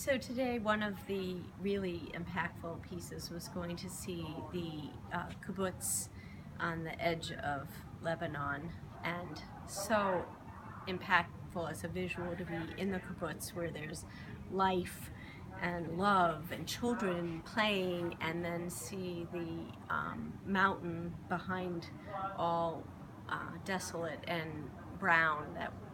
So today, one of the really impactful pieces was going to see the kibbutz on the edge of Lebanon, and so impactful as a visual to be in the kibbutz where there's life and love and children playing, and then see the mountain behind all desolate and brown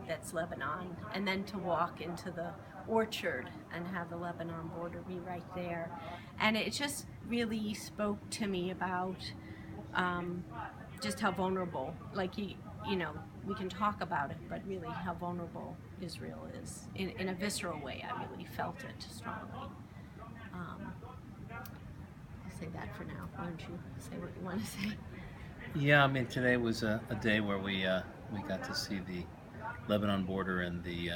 that's Lebanon, and then to walk into the orchard and have the Lebanon border be right there. And it just really spoke to me about just how vulnerable, like you know, we can talk about it, but really how vulnerable Israel is. In a visceral way, I really felt it strongly. I'll say that for now. Why don't you say what you want to say? Yeah, I mean, today was a day where we got to see the Lebanon border and the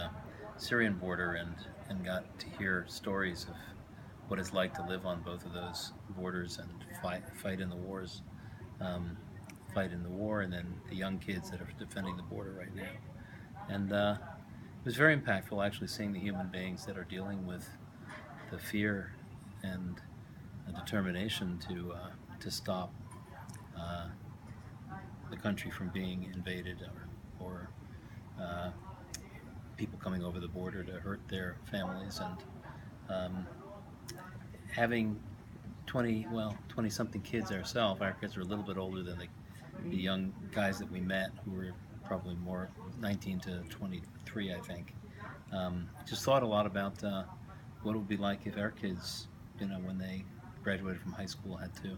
Syrian border, and got to hear stories of what it's like to live on both of those borders and fight in the wars, um, fight in the war, and then the young kids that are defending the border right now. And it was very impactful actually seeing the human beings that are dealing with the fear and the determination to stop uh, the country from being invaded, or uh, people coming over the border to hurt their families, and um, having 20 something kids ourselves. Our kids are a little bit older than the young guys that we met, who were probably more 19 to 23, I think. Just thought a lot about what it would be like if our kids, when they graduated from high school, had to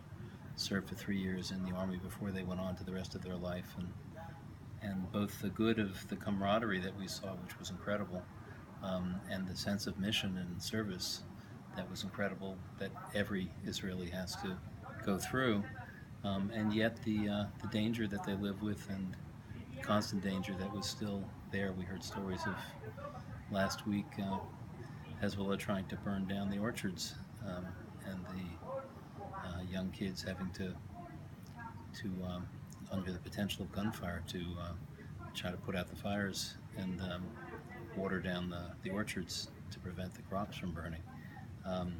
serve for 3 years in the army before they went on to the rest of their life, and both the good of the camaraderie that we saw, which was incredible, and the sense of mission and service that was incredible, that every Israeli has to go through, and yet the danger that they live with, and the constant danger that was still there. We heard stories of last week Hezbollah trying to burn down the orchards, and the young kids having to under the potential of gunfire, to try to put out the fires and water down the orchards to prevent the crops from burning. Um,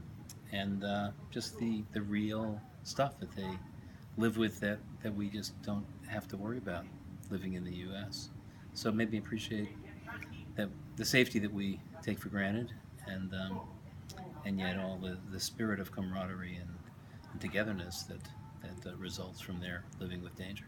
and just the real stuff that they live with, that we just don't have to worry about living in the U.S. So it made me appreciate that the safety that we take for granted, and yet all the spirit of camaraderie and togetherness that results from their living with danger.